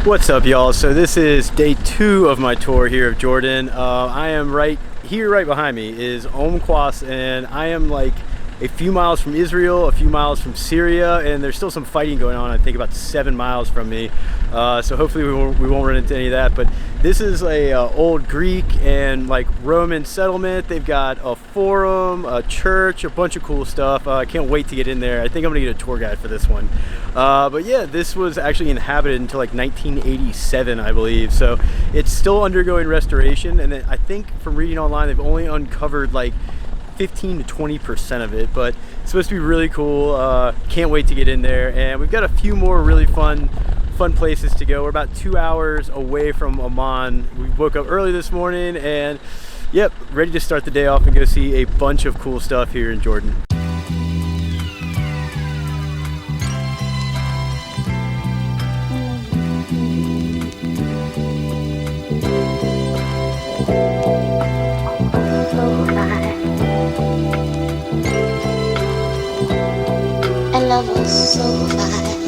What's up, y'all? So this is day 2 of my tour here of Jordan. I am right behind me is Qais, and I am like a few miles from Israel, a few miles from Syria, and there's still some fighting going on, I think about 7 miles from me. So hopefully we won't run into any of that. But this is a old Greek and like Roman settlement. They've got a forum, a church, a bunch of cool stuff. I can't wait to get in there. I think I'm gonna get a tour guide for this one. But yeah, this was actually inhabited until like 1987, I believe. So it's still undergoing restoration, and I think from reading online, they've only uncovered like 15 to 20% of it, but it's supposed to be really cool. Can't wait to get in there, and we've got a few more really fun places to go. We're about 2 hours away from Amman. We woke up early this morning, and yep, ready to start the day off and go see a bunch of cool stuff here in Jordan. Love was so fine,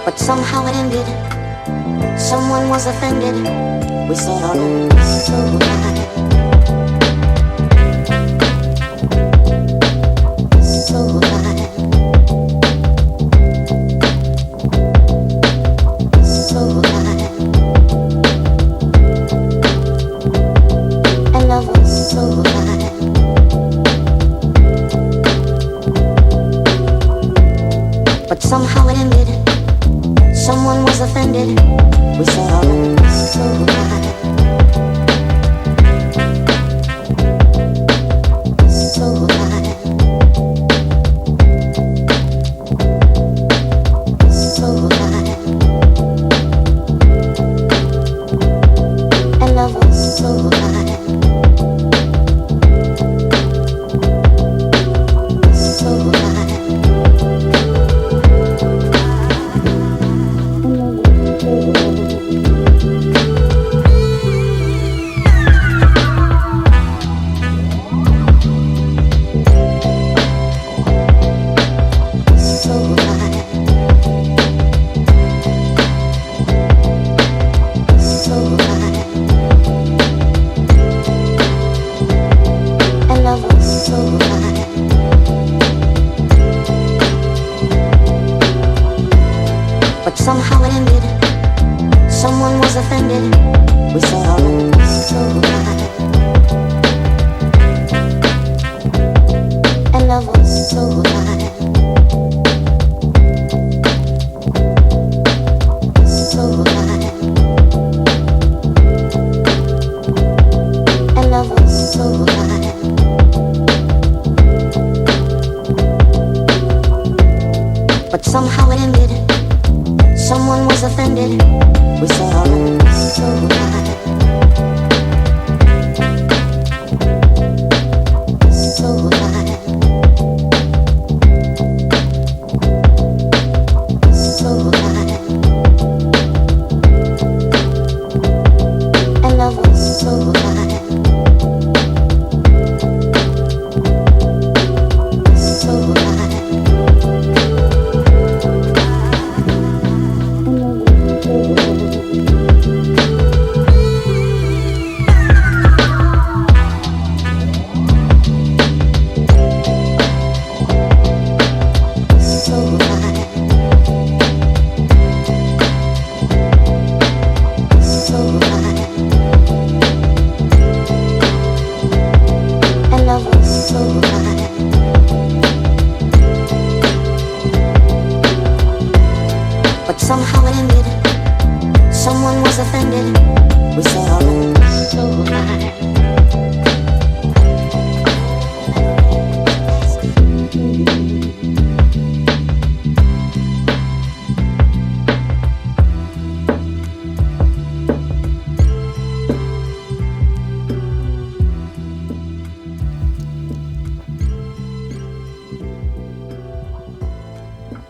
but somehow it ended. Someone was offended. We said our love was so fine, so fine, so fine, and love was so fine. But somehow it ended. Someone was offended. We said our love was so fine, so fine, so fine, and love was so fine, so fine. But somehow it ended. Someone was offended. We said our love was so fine, and love was so fine, so fine, and love was so fine. But somehow it ended. Someone was offended. We said our love was so fine, so fine, so fine, and love was so fine, so fine. But somehow it ended. Someone was offended. We said our love was so fine.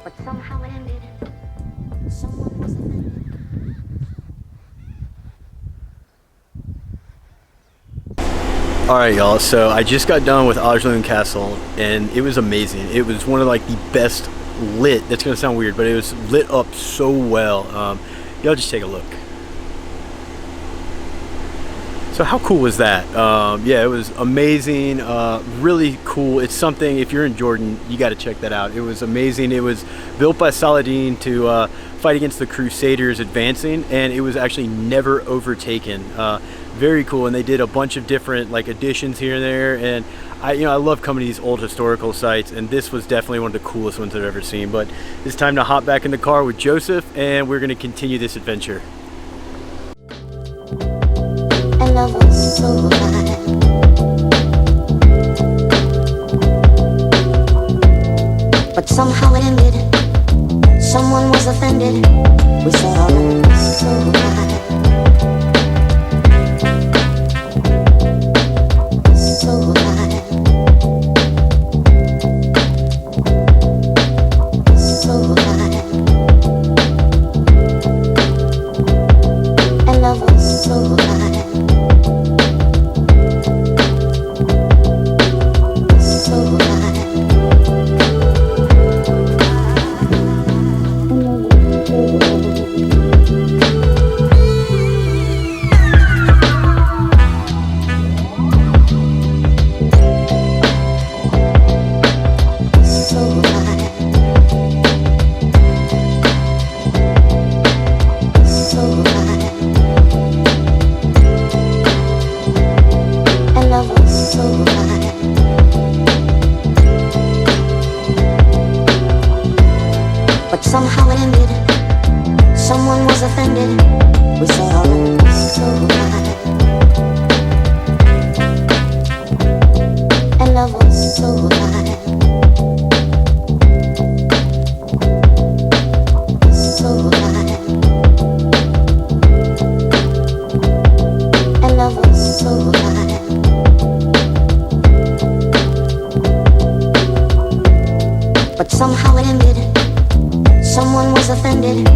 But somehow it ended. Someone was offended. Alright y'all, so I just got done with Ajloun Castle and it was amazing. It was one of like the best lit, that's gonna sound weird, but it was lit up so well. Y'all just take a look. So how cool was that? Yeah, it was amazing, really cool. It's something, if you're in Jordan, you got to check that out. It was amazing. It was built by Saladin to fight against the Crusaders advancing, and it was actually never overtaken. Very cool, and they did a bunch of different like additions here and there, and I love coming to these old historical sites, and this was definitely one of the coolest ones I've ever seen. But it's time to hop back in the car with Joseph, and we're going to continue this adventure. Love was so high. But somehow it ended. Someone was offended. We set our hopes so high. So high. So high. And love was so high. But somehow it ended. Someone was offended. We set our hopes so high. And love was so high. So high. And love was so high. But somehow it ended. Someone was offended.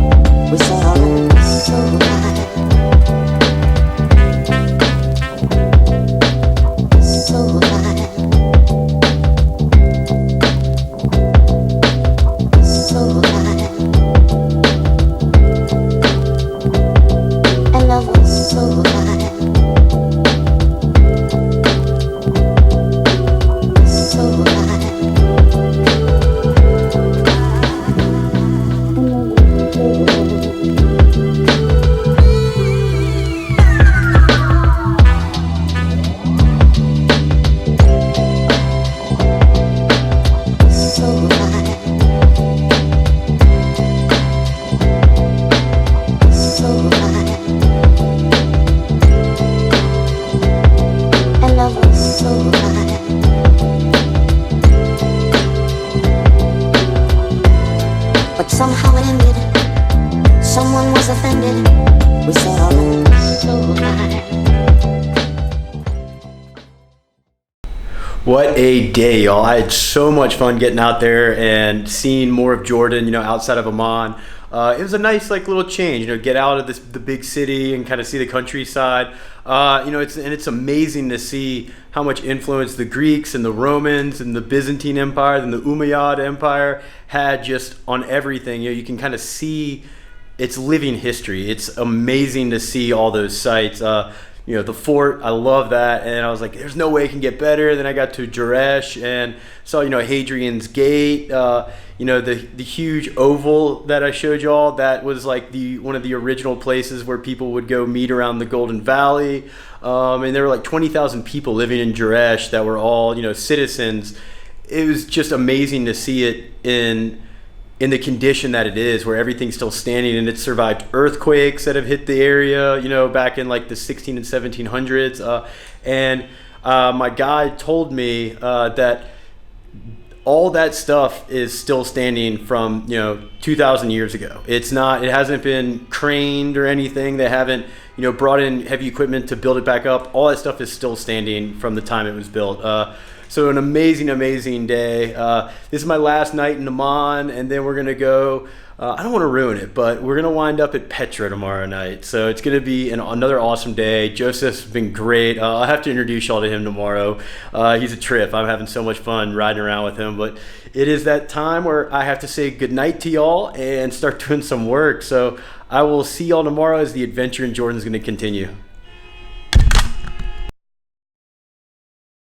We set our hopes so high. So high. So high. And love was so high. So high. But somehow it ended. Someone was offended. We set our hopes so high. What a day, y'all. I had so much fun getting out there and seeing more of Jordan, outside of Amman. It was a nice little change, get out of the big city and kind of see the countryside. It's amazing to see how much influence the Greeks and the Romans and the Byzantine Empire and the Umayyad Empire had just on everything. You can kind of see its living history. It's amazing to see all those sites. The fort, I love that, and I was like, there's no way it can get better. Then I got to Jerash and saw, Hadrian's Gate, the huge oval that I showed y'all. That was like one of the original places where people would go meet around the Golden Valley, and there were like 20,000 people living in Jerash that were all, citizens. It was just amazing to see it in the condition that it is, where everything's still standing, and it survived earthquakes that have hit the area, back in like the 16 and 1700s. My guide told me that all that stuff is still standing from 2,000 years ago. It hasn't been craned or anything. They haven't brought in heavy equipment to build it back up. All that stuff is still standing from the time it was built. So an amazing day. This is my last night in Amman, and then we're gonna go I don't want to ruin it, but we're going to wind up at Petra tomorrow night. So it's going to be another awesome day. Joseph's been great. I'll have to introduce y'all to him tomorrow. He's a trip. I'm having so much fun riding around with him. But it is that time where I have to say goodnight to y'all and start doing some work. So I will see y'all tomorrow as the adventure in Jordan is going to continue.